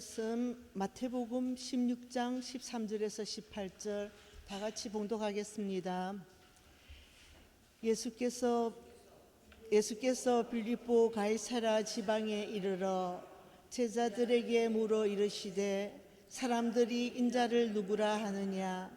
말씀 마태복음 16장 13절에서 18절 다 같이 봉독하겠습니다. 예수께서 빌립보 가이사랴 지방에 이르러 제자들에게 물어 이르시되 사람들이 인자를 누구라 하느냐.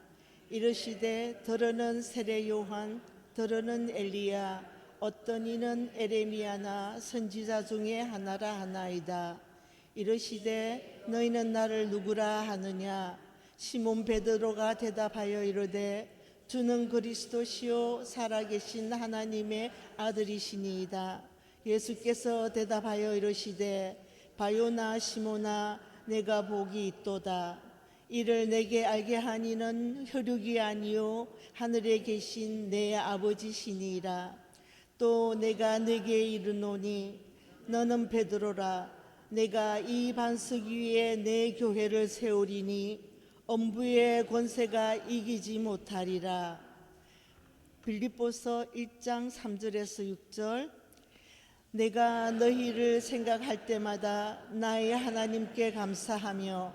이르시되 더러는 세례 요한, 더러는 엘리야, 어떤 이는 에레미야나 선지자 중에 하나라 하나이다. 이르시되 너희는 나를 누구라 하느냐. 시몬 베드로가 대답하여 이르되 주는 그리스도시요 살아계신 하나님의 아들이시니이다. 예수께서 대답하여 이르시되 바요나 시몬아, 내가 복이 있도다. 이를 내게 알게 하니는 혈육이 아니요 하늘에 계신 내 아버지시니이다. 또 내가 네게 이르노니 너는 베드로라. 내가 이 반석 위에 내 교회를 세우리니 엄부의 권세가 이기지 못하리라. 빌립보서 1장 3절에서 6절. 내가 너희를 생각할 때마다 나의 하나님께 감사하며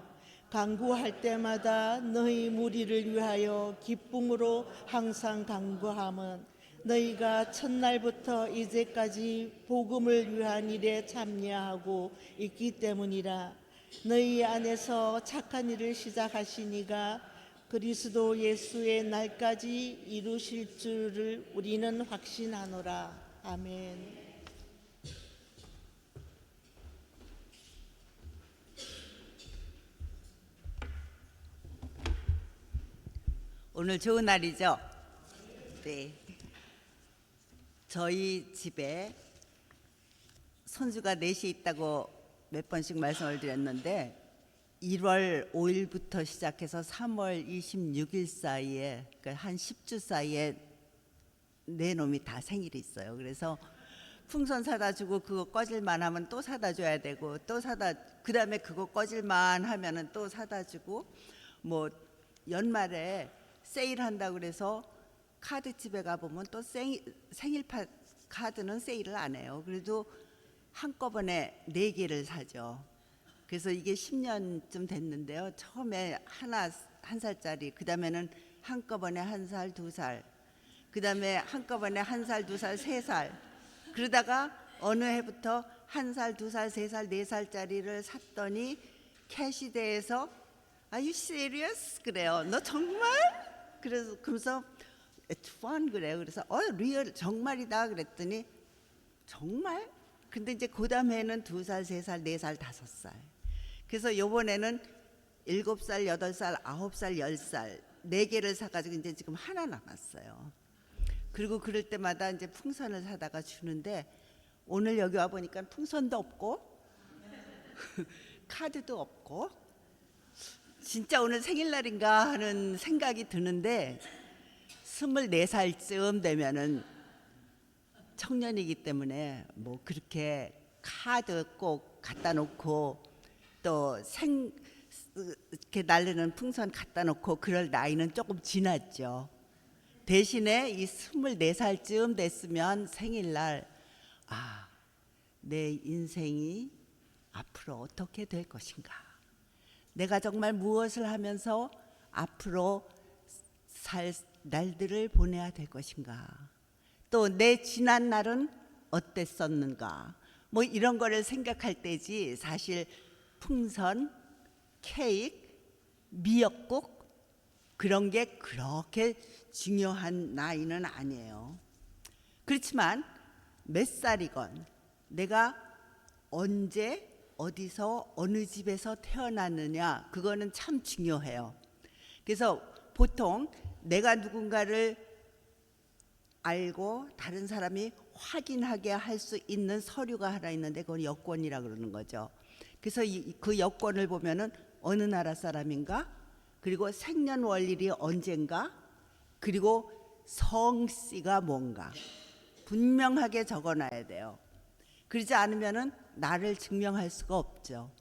간구할 때마다 너희 무리를 위하여 기쁨으로 항상 간구함은 너희가 첫날부터 이제까지 복음을 위한 일에 참여하고 있기 때문이라. 너희 안에서 착한 일을 시작하시니가 그리스도 예수의 날까지 이루실 줄을 우리는 확신하노라. 아멘. 오늘 좋은 날이죠? 네. 저희 집에 손주가 넷이 있다고 몇 번씩 말씀을 드렸는데 1월 5일부터 시작해서 3월 26일 사이에, 그러니까 한 10주 사이에 네 놈이 다 생일이 있어요. 그래서 풍선 사다 주고 그거 꺼질만 하면 또 사다 줘야 되고, 또 그 다음에 그거 꺼질만 하면은 또 사다 주고, 뭐 연말에 세일한다고 그래서 카드집에 가보면 또 생일 카드는 세일을 안 해요. 그래도 한꺼번에 4개를 사죠. 그래서 이게 10년쯤 됐는데요. 처음에 한 살짜리, 그 다음에는 한꺼번에 1살, 2살, 그 다음에 한꺼번에 1살, 2살, 3살, 그러다가 어느 해부터 1살, 2살, 3살, 4살짜리를 샀더니 캐시대에서 Are you serious? 그래요. 너 정말? 그래서 It's fun 그래요. 그래서 리얼 정말이다 그랬더니 정말? 근데 이제 그 다음에는 2살, 3살, 4살, 5살. 그래서 요번에는 7살, 8살, 9살, 10살 4개를 사가지고 이제 지금 하나 남았어요. 그리고 그럴 때마다 이제 풍선을 사다가 주는데 오늘 여기 와 보니까 풍선도 없고 카드도 없고 진짜 오늘 생일날인가 하는 생각이 드는데 24살쯤 되면은 청년이기 때문에 뭐 그렇게 카드 꼭 갖다 놓고 또 이렇게 날리는 풍선 갖다 놓고 그럴 나이는 조금 지났죠. 대신에 이 24살쯤 됐으면 생일날 내 인생이 앞으로 어떻게 될 것인가, 내가 정말 무엇을 하면서 앞으로 살 날들을 보내야 될 것인가, 또 내 지난 날은 어땠었는가, 뭐 이런 거를 생각할 때지 사실 풍선, 케이크, 미역국 그런 게 그렇게 중요한 나이는 아니에요. 그렇지만 몇 살이건 내가 언제 어디서 어느 집에서 태어났느냐, 그거는 참 중요해요. 그래서 보통 내가 누군가를 알고 다른 사람이 확인하게 할 수 있는 서류가 하나 있는데 그건 여권이라 그러는 거죠. 그래서 그 여권을 보면은 어느 나라 사람인가, 그리고 생년월일이 언젠가, 그리고 성씨가 뭔가 분명하게 적어놔야 돼요. 그러지 않으면은 나를 증명할 수가 없죠.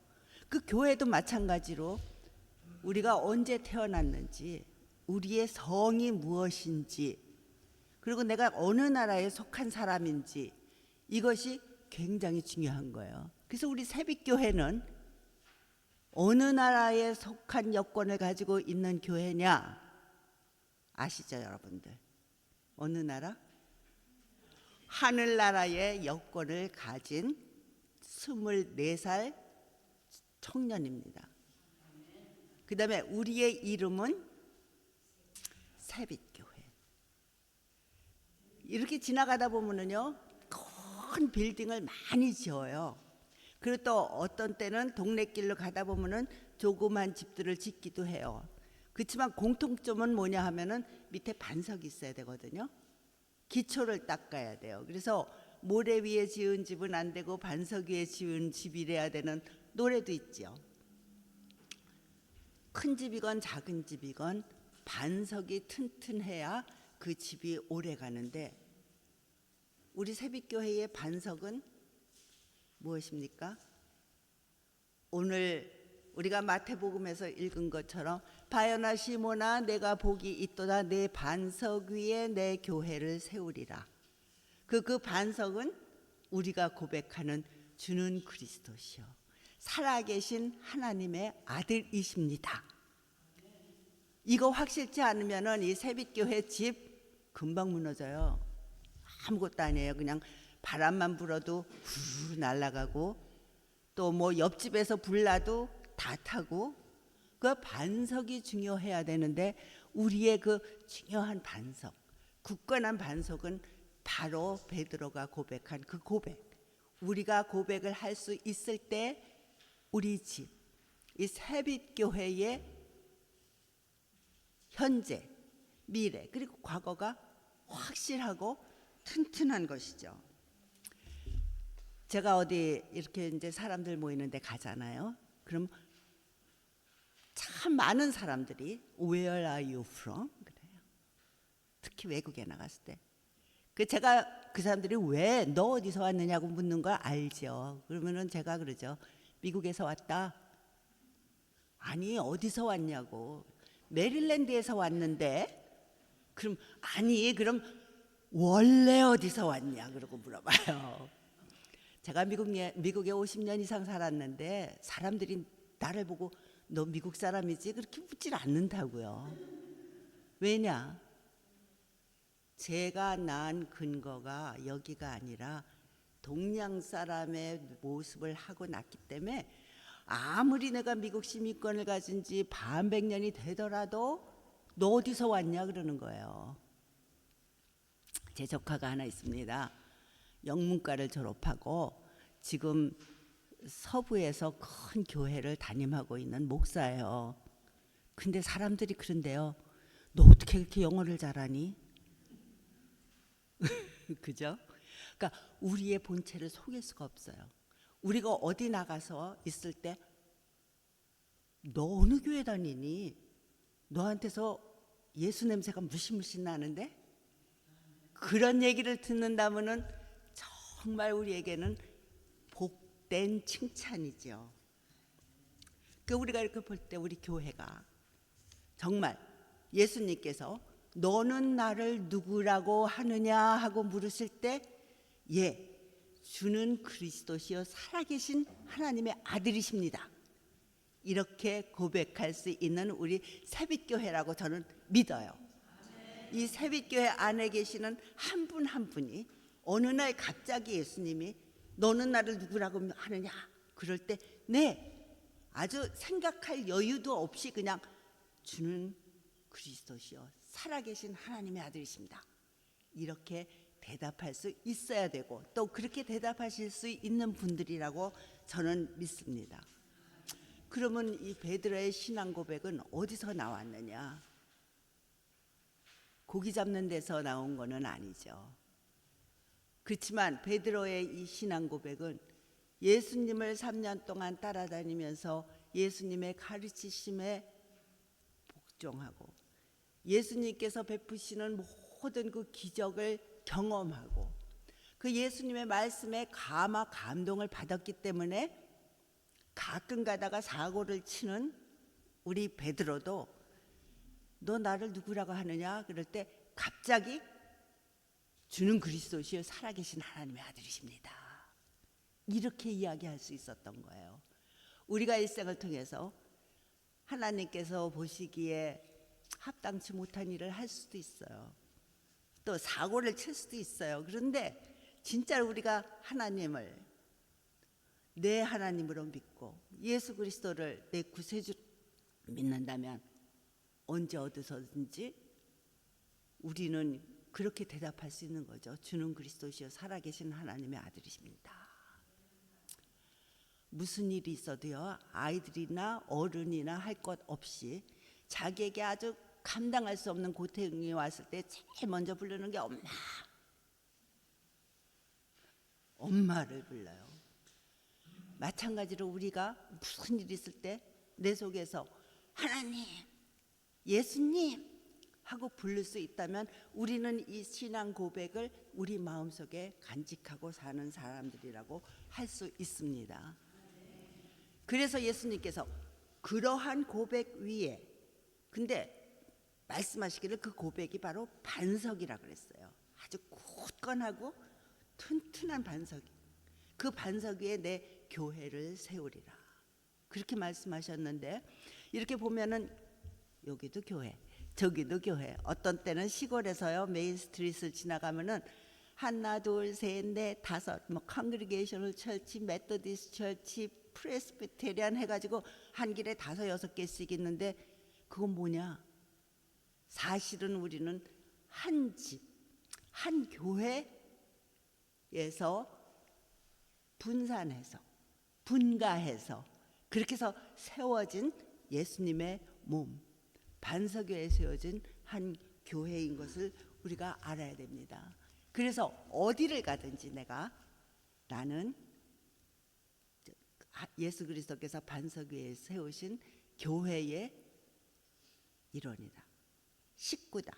그 교회도 마찬가지로 우리가 언제 태어났는지, 우리의 성이 무엇인지, 그리고 내가 어느 나라에 속한 사람인지, 이것이 굉장히 중요한 거예요. 그래서 우리 새빛교회는 어느 나라에 속한 여권을 가지고 있는 교회냐 아시죠, 여러분들? 어느 나라? 하늘나라의 여권을 가진 24살 청년입니다. 그 다음에 우리의 이름은 새빛교회. 이렇게 지나가다 보면은요, 큰 빌딩을 많이 지어요. 그리고 또 어떤 때는 동네길로 가다 보면은 조그만 집들을 짓기도 해요. 그렇지만 공통점은 뭐냐 하면은 밑에 반석이 있어야 되거든요. 기초를 닦아야 돼요. 그래서 모래 위에 지은 집은 안 되고 반석 위에 지은 집이래야 되는 노래도 있죠. 큰 집이건 작은 집이건 반석이 튼튼해야 그 집이 오래 가는데, 우리 새빛교회의 반석은 무엇입니까? 오늘 우리가 마태복음에서 읽은 것처럼 바요나 시몬아 내가 복이 있도다 내 반석 위에 내 교회를 세우리라. 그 반석은 우리가 고백하는 주는 그리스도시요 살아계신 하나님의 아들이십니다. 이거 확실치 않으면은 이 새빛교회 집 금방 무너져요. 아무것도 아니에요. 그냥 바람만 불어도 후루 날아가고, 또 뭐 옆집에서 불나도 다 타고. 그 반석이 중요해야 되는데, 우리의 그 중요한 반석, 굳건한 반석은 바로 베드로가 고백한 그 고백. 우리가 고백을 할 수 있을 때 우리 집, 이 새빛교회의 현재, 미래, 그리고 과거가 확실하고 튼튼한 것이죠. 제가 어디 이렇게 이제 사람들 모이는 데 가잖아요. 그럼 참 많은 사람들이 Where are you from? 그래요. 특히 외국에 나갔을 때. 제가 그 사람들이 왜 너 어디서 왔느냐고 묻는 걸 알죠. 그러면은 제가 그러죠. 미국에서 왔다. 아니 어디서 왔냐고. 메릴랜드에서 왔는데. 그럼 아니 그럼 원래 어디서 왔냐 그러고 물어봐요. 제가 미국에 50년 이상 살았는데 사람들이 나를 보고 너 미국 사람이지 그렇게 묻질 않는다고요. 왜냐? 제가 난 근거가 여기가 아니라 동양 사람의 모습을 하고 났기 때문에 아무리 내가 미국 시민권을 가진 지 반백 년이 되더라도 너 어디서 왔냐 그러는 거예요. 제 조카가 하나 있습니다. 영문과를 졸업하고 지금 서부에서 큰 교회를 담임하고 있는 목사예요. 근데 사람들이 그런데요. 너 어떻게 그렇게 영어를 잘하니? 그죠? 그러니까 우리의 본체를 속일 수가 없어요. 우리가 어디 나가서 있을 때 너 어느 교회 다니니? 너한테서 예수 냄새가 무시무시 나는데? 그런 얘기를 듣는다면은 정말 우리에게는 복된 칭찬이죠. 우리가 이렇게 볼 때 우리 교회가 정말 예수님께서 너는 나를 누구라고 하느냐 하고 물으실 때 예, 주는 그리스도시요 살아계신 하나님의 아들이십니다. 이렇게 고백할 수 있는 우리 새빛교회라고 저는 믿어요. 이 새빛교회 안에 계시는 한 분 한 분이 어느 날 갑자기 예수님이 너는 나를 누구라고 하느냐 그럴 때 네, 아주 생각할 여유도 없이 그냥 주는 그리스도시요 살아계신 하나님의 아들이십니다. 이렇게 대답할 수 있어야 되고 또 그렇게 대답하실 수 있는 분들이라고 저는 믿습니다. 그러면 이 베드로의 신앙 고백은 어디서 나왔느냐? 고기 잡는 데서 나온 거는 아니죠. 그렇지만 베드로의 이 신앙 고백은 예수님을 3년 동안 따라다니면서 예수님의 가르치심에 복종하고 예수님께서 베푸시는 모든 그 기적을 경험하고 그 예수님의 말씀에 감동을 받았기 때문에 가끔 가다가 사고를 치는 우리 베드로도 너 나를 누구라고 하느냐 그럴 때 갑자기 주는 그리스도시요 살아계신 하나님의 아들이십니다. 이렇게 이야기할 수 있었던 거예요. 우리가 일생을 통해서 하나님께서 보시기에 합당치 못한 일을 할 수도 있어요. 또 사고를 칠 수도 있어요. 그런데 진짜로 우리가 하나님을 내 하나님으로 믿고 예수 그리스도를 내 구세주로 믿는다면 언제 어디서든지 우리는 그렇게 대답할 수 있는 거죠. 주는 그리스도시요 살아계신 하나님의 아들이십니다. 무슨 일이 있어도요, 아이들이나 어른이나 할 것 없이 자기에게 아주 감당할 수 없는 고통이 왔을 때 제일 먼저 부르는 게 엄마. 엄마를 불러요. 마찬가지로 우리가 무슨 일이 있을 때 내 속에서 하나님, 예수님 하고 부를 수 있다면 우리는 이 신앙 고백을 우리 마음속에 간직하고 사는 사람들이라고 할 수 있습니다. 그래서 예수님께서 그러한 고백 위에, 근데 말씀하시기를 그 고백이 바로 반석이라 그랬어요. 아주 굳건하고 튼튼한 반석. 그 반석 위에 내 교회를 세우리라. 그렇게 말씀하셨는데, 이렇게 보면은 여기도 교회, 저기도 교회. 어떤 때는 시골에서요, 메인 스트리트를 지나가면은 하나, 둘, 셋, 넷, 다섯, 뭐 컨그리게이셔널 철치, 메토디스트 철치, 프레스비테리안 해가지고 한 길에 5, 6개씩 있는데 그건 뭐냐? 사실은 우리는 한 집, 한 교회에서 분산해서, 분가해서 그렇게 해서 세워진 예수님의 몸, 반석 위에 세워진 한 교회인 것을 우리가 알아야 됩니다. 그래서 어디를 가든지 나는 예수 그리스도께서 반석 위에 세우신 교회의 일원이다, 식구다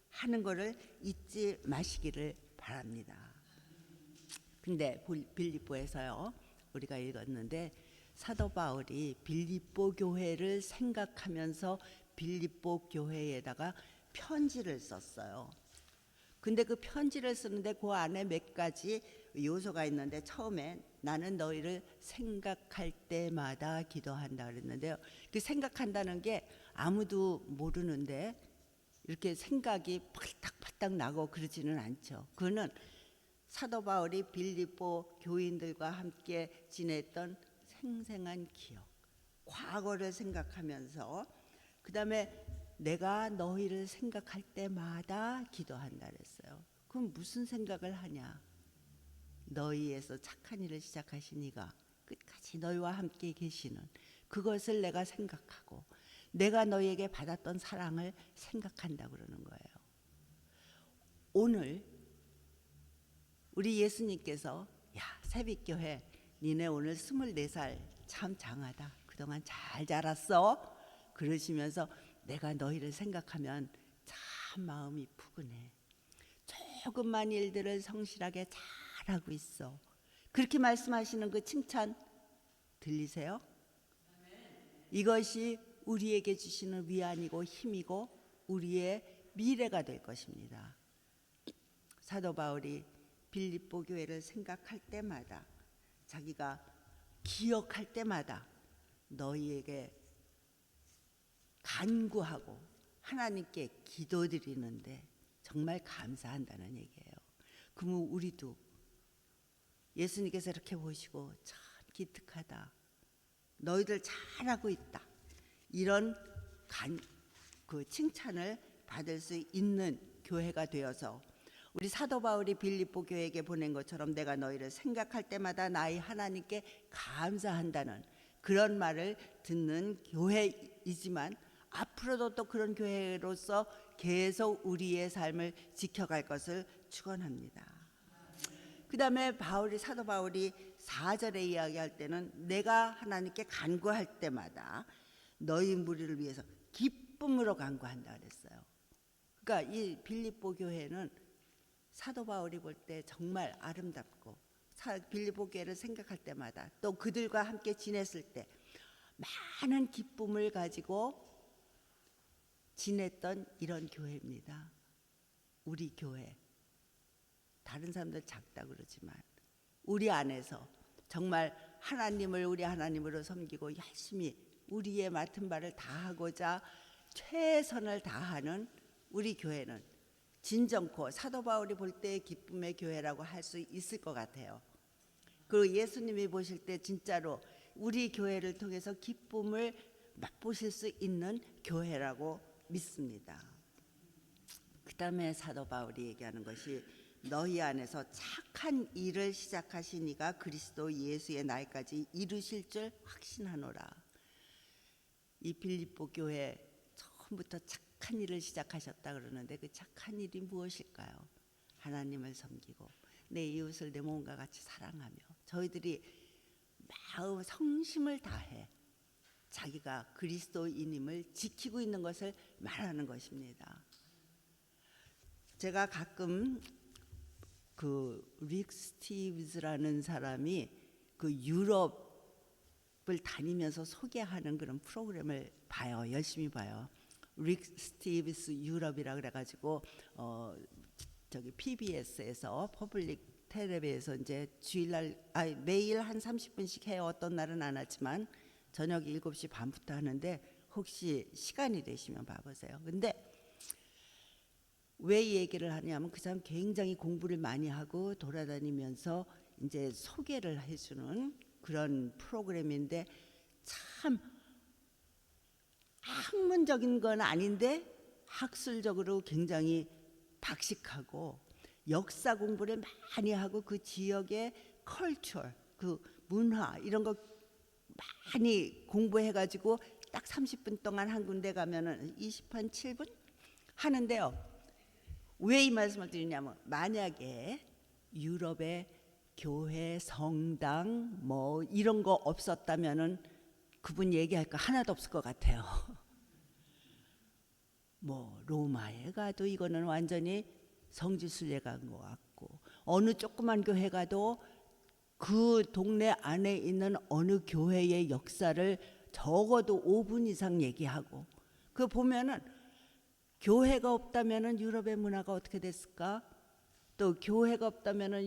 하는 것을 잊지 마시기를 바랍니다. 근데 빌립보에서요, 우리가 읽었는데 사도 바울이 빌립보 교회를 생각하면서 빌립보 교회에다가 편지를 썼어요. 근데 그 편지를 쓰는데 그 안에 몇 가지 요소가 있는데, 처음에 나는 너희를 생각할 때마다 기도한다 그랬는데요. 그 생각한다는 게 아무도 모르는데 이렇게 생각이 팔딱팔딱 나고 그러지는 않죠. 그거는 사도 바울이 빌립보 교인들과 함께 지냈던 생생한 기억, 과거를 생각하면서, 그 다음에 내가 너희를 생각할 때마다 기도한다 그랬어요. 그럼 무슨 생각을 하냐? 너희에서 착한 일을 시작하신 이가 끝까지 너희와 함께 계시는 그것을 내가 생각하고 내가 너희에게 받았던 사랑을 생각한다 그러는 거예요. 오늘 우리 예수님께서 야, 새빛교회 니네 오늘 24살 참 장하다, 그동안 잘 자랐어 그러시면서 내가 너희를 생각하면 참 마음이 푸근해. 조금만 일들을 성실하게 잘하고 있어. 그렇게 말씀하시는 그 칭찬 들리세요? 이것이 우리에게 주시는 위안이고 힘이고 우리의 미래가 될 것입니다. 사도 바울이 빌립보 교회를 생각할 때마다, 자기가 기억할 때마다 너희에게 간구하고 하나님께 기도드리는데 정말 감사한다는 얘기예요. 그러면 우리도 예수님께서 이렇게 보시고 참 기특하다, 너희들 잘하고 있다, 이런 그 칭찬을 받을 수 있는 교회가 되어서 우리 사도 바울이 빌립보 교회에게 보낸 것처럼 내가 너희를 생각할 때마다 나의 하나님께 감사한다는 그런 말을 듣는 교회이지만, 앞으로도 또 그런 교회로서 계속 우리의 삶을 지켜갈 것을 축원합니다. 그 다음에 사도 바울이 4절에 이야기할 때는 내가 하나님께 간구할 때마다 너희 무리를 위해서 기쁨으로 간구한다 그랬어요. 그러니까 이 빌립보 교회는 사도 바울이 볼 때 정말 아름답고, 빌립보 교회를 생각할 때마다 또 그들과 함께 지냈을 때 많은 기쁨을 가지고 지냈던 이런 교회입니다. 우리 교회, 다른 사람들 작다 그러지만 우리 안에서 정말 하나님을 우리 하나님으로 섬기고 열심히 우리의 맡은 바를 다하고자 최선을 다하는 우리 교회는 진정코 사도 바울이 볼 때 기쁨의 교회라고 할 수 있을 것 같아요. 그리고 예수님이 보실 때 진짜로 우리 교회를 통해서 기쁨을 맛보실 수 있는 교회라고 믿습니다. 그 다음에 사도 바울이 얘기하는 것이 너희 안에서 착한 일을 시작하신 이가 그리스도 예수의 날까지 이루실 줄 확신하노라. 이 빌립보 교회 처음부터 착한 일을 시작하셨다 그러는데 그 착한 일이 무엇일까요? 하나님을 섬기고 내 이웃을 내 몸과 같이 사랑하며 저희들이 마음 성심을 다해 자기가 그리스도인임을 지키고 있는 것을 말하는 것입니다. 제가 가끔 릭 스티브즈라는 사람이 유럽을 다니면서 소개하는 그런 프로그램을 봐요. 열심히 봐요. 릭 스티브스 유럽이라 그래가지고 저기 PBS에서 퍼블릭 텔레비에서 이제 주일날 매일 한 30분씩 해요. 어떤 날은 안 하지만 저녁 7시 반부터 하는데 혹시 시간이 되시면 봐보세요. 근데 왜 이 얘기를 하냐면 그 사람 굉장히 공부를 많이 하고 돌아다니면서 이제 소개를 해주는 그런 프로그램인데 참 학문적인 건 아닌데 학술적으로 굉장히 박식하고 역사 공부를 많이 하고 그 지역의 컬처, 그 문화 이런 거 많이 공부해가지고 딱 30분 동안 한 군데 가면은 20분, 7분 하는데요. 왜 이 말씀을 드리냐면 만약에 유럽의 교회, 성당 뭐 이런 거 없었다면은 그분 얘기할 거 하나도 없을 것 같아요. 뭐 로마에 가도 이거는 완전히 성지순례 간 것 같고 어느 조그만 교회 가도 그 동네 안에 있는 어느 교회의 역사를 적어도 5분 이상 얘기하고 그 보면은 교회가 없다면은 유럽의 문화가 어떻게 됐을까? 또 교회가 없다면은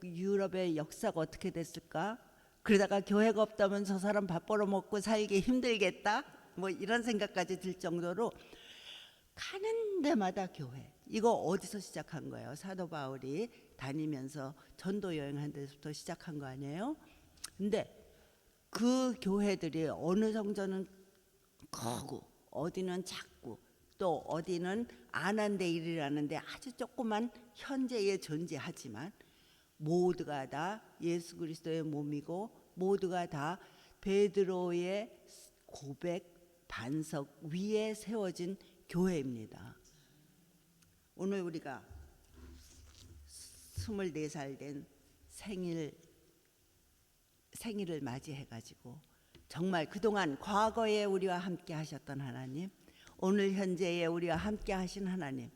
유럽의 역사가 어떻게 됐을까? 그러다가 교회가 없다면 저 사람 밥 벌어먹고 살기 힘들겠다? 뭐 이런 생각까지 들 정도로 가는 데마다 교회. 이거 어디서 시작한 거예요? 사도 바울이 다니면서 전도 여행한 데서부터 시작한 거 아니에요? 근데 그 교회들이 어느 성전은 크고 어디는 작고 또 어디는 아난데일이라는데 아주 조그만 현재에 존재하지만 모두가 다 예수 그리스도의 몸이고 모두가 다 베드로의 고백 반석 위에 세워진 교회입니다. 오늘 우리가 24살 된 생일을 맞이해가지고 정말 그동안 과거에 우리와 함께 하셨던 하나님, 오늘 현재에 우리와 함께 하신 하나님,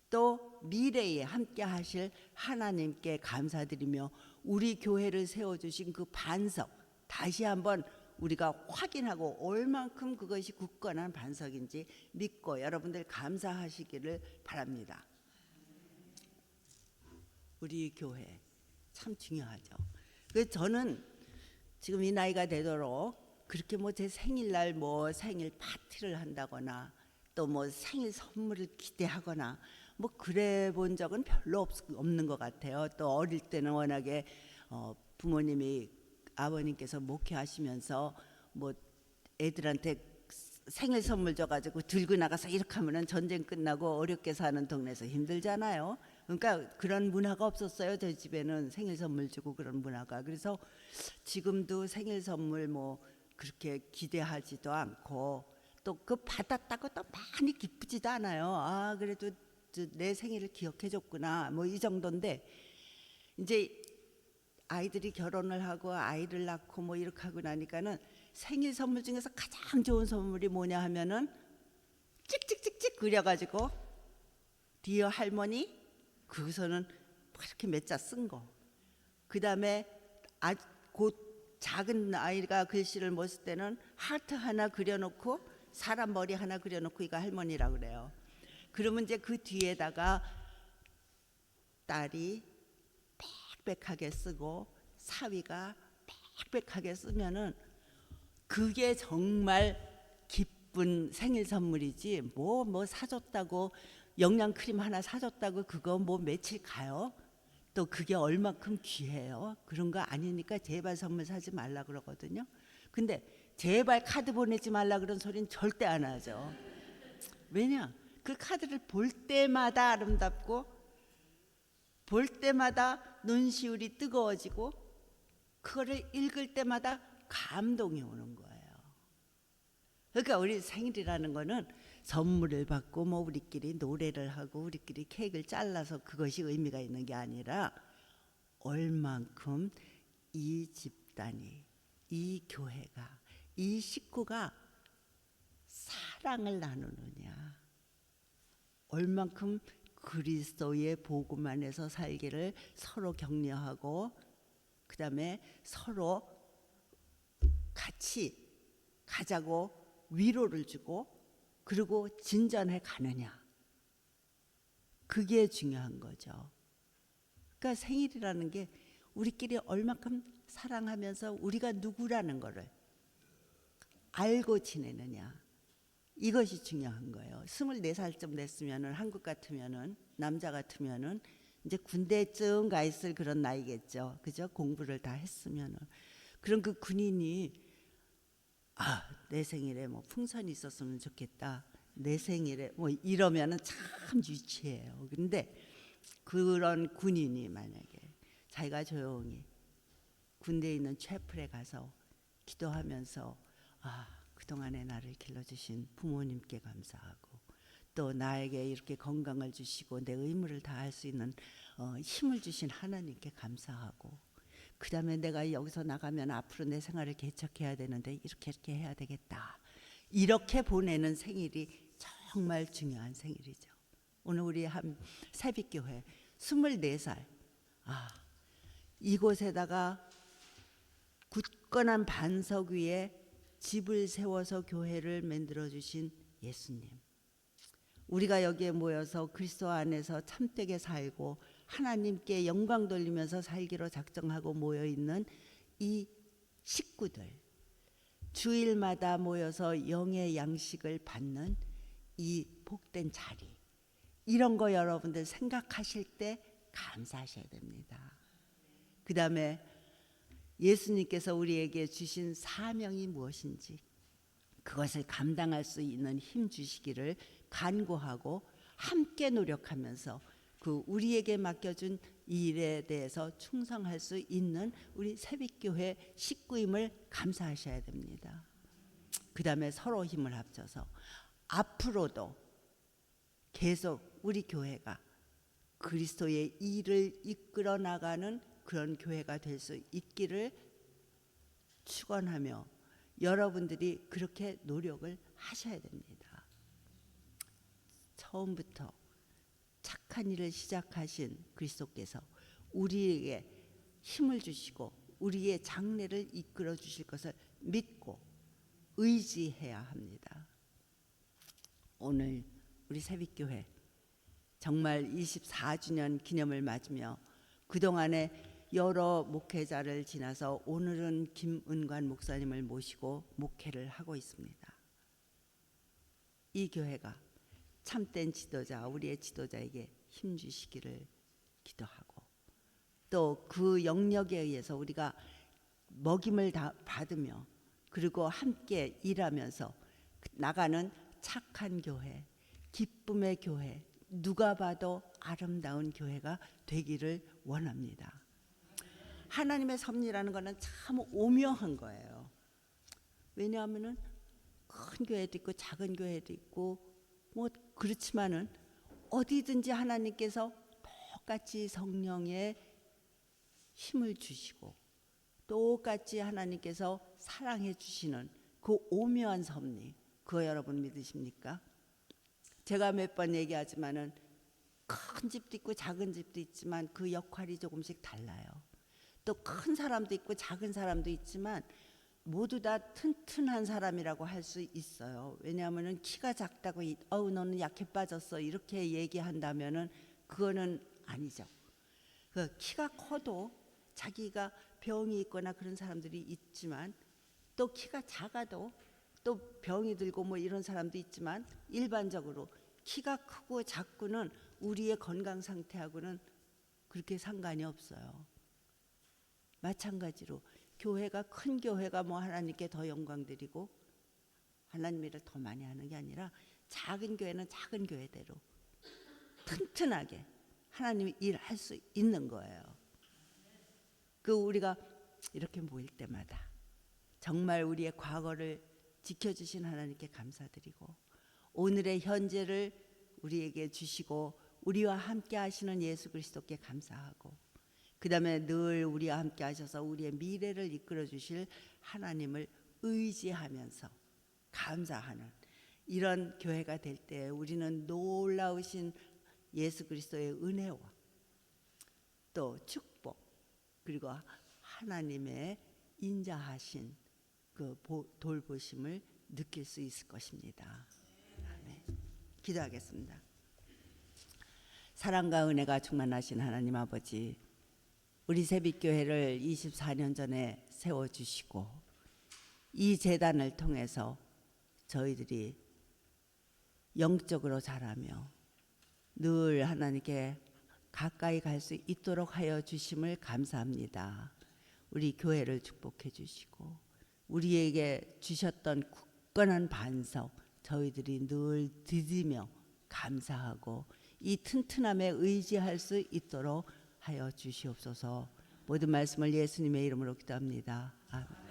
또 미래에 함께 하실 하나님께 감사드리며 우리 교회를 세워주신 그 반석 다시 한번 우리가 확인하고 얼만큼 그것이 굳건한 반석인지 믿고 여러분들 감사하시기를 바랍니다. 우리 교회 참 중요하죠. 그래서 저는 지금 이 나이가 되도록 그렇게 뭐 제 생일날 뭐 생일 파티를 한다거나 또 뭐 생일 선물을 기대하거나 뭐 그래 본 적은 별로 없는 것 같아요. 또 어릴 때는 워낙에 부모님이 아버님께서 목회하시면서 뭐 애들한테 생일 선물 줘가지고 들고 나가서 이렇게 하면은 전쟁 끝나고 어렵게 사는 동네에서 힘들잖아요. 그러니까 그런 문화가 없었어요. 저희 집에는 생일 선물 주고 그런 문화가. 그래서 지금도 생일 선물 뭐 그렇게 기대하지도 않고 또 그 받았다고 또 많이 기쁘지도 않아요. 아 그래도 내 생일을 기억해 줬구나 뭐 이 정도인데 이제 아이들이 결혼을 하고 아이를 낳고 뭐 이렇게 하고 나니까는 생일 선물 중에서 가장 좋은 선물이 뭐냐 하면은 찍찍찍찍 그려가지고 디어 할머니 그거서는 이렇게 몇 자 쓴 거. 그 다음에 곧 작은 아이가 글씨를 못 쓸 때는 하트 하나 그려놓고 사람 머리 하나 그려놓고 이거 할머니라 그래요. 그러면 이제 그 뒤에다가 딸이 빽빽하게 쓰고 사위가 빽빽하게 쓰면은 그게 정말 기쁜 생일 선물이지. 뭐 사줬다고 영양 크림 하나 사줬다고 그거 뭐 며칠 가요? 또 그게 얼마큼 귀해요? 그런 거 아니니까 제발 선물 사지 말라 그러거든요. 근데 제발 카드 보내지 말라 그런 소리는 절대 안 하죠. 왜냐? 그 카드를 볼 때마다 아름답고 볼 때마다 눈시울이 뜨거워지고 그거를 읽을 때마다 감동이 오는 거예요. 그러니까 우리 생일이라는 거는 선물을 받고 뭐 우리끼리 노래를 하고 우리끼리 케이크를 잘라서 그것이 의미가 있는 게 아니라 얼만큼 이 집단이, 이 교회가, 이 식구가 사랑을 나누느냐, 얼만큼 그리스도의 복음 안에서 살기를 서로 격려하고 그 다음에 서로 같이 가자고 위로를 주고 그리고 진전해 가느냐, 그게 중요한 거죠. 그러니까 생일이라는 게 우리끼리 얼마큼 사랑하면서 우리가 누구라는 거를 알고 지내느냐, 이것이 중요한 거예요. 24살쯤 됐으면은 한국 같으면은 남자 같으면은 이제 군대쯤 가 있을 그런 나이겠죠. 그죠? 공부를 다 했으면은. 그럼 그 군인이 내 생일에 뭐 풍선이 있었으면 좋겠다. 내 생일에 뭐 이러면은 참 유치해요. 근데 그런 군인이 만약에 자기가 조용히 군대에 있는 채플에 가서 기도하면서 그동안에 나를 길러주신 부모님께 감사하고 또 나에게 이렇게 건강을 주시고 내 의무를 다할 수 있는 힘을 주신 하나님께 감사하고 그 다음에 내가 여기서 나가면 앞으로 내 생활을 개척해야 되는데 이렇게 해야 되겠다. 이렇게 보내는 생일이 정말 중요한 생일이죠. 오늘 우리 한 새빛교회 24살 이곳에다가 굳건한 반석 위에 집을 세워서 교회를 만들어 주신 예수님, 우리가 여기에 모여서 그리스도 안에서 참되게 살고 하나님께 영광 돌리면서 살기로 작정하고 모여있는 이 식구들, 주일마다 모여서 영의 양식을 받는 이 복된 자리, 이런 거 여러분들 생각하실 때 감사하셔야 됩니다. 그 다음에 예수님께서 우리에게 주신 사명이 무엇인지 그것을 감당할 수 있는 힘 주시기를 간구하고 함께 노력하면서 그 우리에게 맡겨준 이 일에 대해서 충성할 수 있는 우리 새빛교회 식구임을 감사하셔야 됩니다. 그 다음에 서로 힘을 합쳐서 앞으로도 계속 우리 교회가 그리스도의 일을 이끌어 나가는 그런 교회가 될 수 있기를 축원하며 여러분들이 그렇게 노력을 하셔야 됩니다. 처음부터 착한 일을 시작하신 그리스도께서 우리에게 힘을 주시고 우리의 장래를 이끌어 주실 것을 믿고 의지해야 합니다. 오늘 우리 새빛교회 정말 24주년 기념을 맞으며 그동안에 여러 목회자를 지나서 오늘은 김은관 목사님을 모시고 목회를 하고 있습니다. 이 교회가 참된 지도자, 우리의 지도자에게 힘 주시기를 기도하고 또 그 영역에 의해서 우리가 먹임을 다 받으며 그리고 함께 일하면서 나가는 착한 교회, 기쁨의 교회, 누가 봐도 아름다운 교회가 되기를 원합니다. 하나님의 섭리라는 것은 참 오묘한 거예요. 왜냐하면은 큰 교회도 있고 작은 교회도 있고 뭐 그렇지만은 어디든지 하나님께서 똑같이 성령의 힘을 주시고 똑같이 하나님께서 사랑해 주시는 그 오묘한 섭리, 그거 여러분 믿으십니까? 제가 몇 번 얘기하지만은 큰 집도 있고 작은 집도 있지만 그 역할이 조금씩 달라요. 또 큰 사람도 있고 작은 사람도 있지만 모두 다 튼튼한 사람이라고 할 수 있어요. 왜냐하면은 키가 작다고 너는 약해 빠졌어 이렇게 얘기한다면은 그거는 아니죠. 그 키가 커도 자기가 병이 있거나 그런 사람들이 있지만 또 키가 작아도 또 병이 들고 뭐 이런 사람도 있지만 일반적으로 키가 크고 작고는 우리의 건강 상태하고는 그렇게 상관이 없어요. 마찬가지로 교회가 큰 교회가 뭐 하나님께 더 영광 드리고 하나님 일을 더 많이 하는 게 아니라 작은 교회는 작은 교회대로 튼튼하게 하나님 일할 수 있는 거예요. 그 우리가 이렇게 모일 때마다 정말 우리의 과거를 지켜주신 하나님께 감사드리고 오늘의 현재를 우리에게 주시고 우리와 함께 하시는 예수 그리스도께 감사하고 그 다음에 늘 우리와 함께 하셔서 우리의 미래를 이끌어 주실 하나님을 의지하면서 감사하는 이런 교회가 될 때 우리는 놀라우신 예수 그리스도의 은혜와 또 축복 그리고 하나님의 인자하신 그 돌보심을 느낄 수 있을 것입니다. 아멘. 기도하겠습니다. 사랑과 은혜가 충만하신 하나님 아버지, 우리 새빛교회를 24년 전에 세워주시고 이 재단을 통해서 저희들이 영적으로 자라며 늘 하나님께 가까이 갈 수 있도록 하여 주심을 감사합니다. 우리 교회를 축복해 주시고 우리에게 주셨던 굳건한 반석 저희들이 늘 디디며 감사하고 이 튼튼함에 의지할 수 있도록 하여 주시옵소서. 모든 말씀을 예수님의 이름으로 기도합니다. 아멘.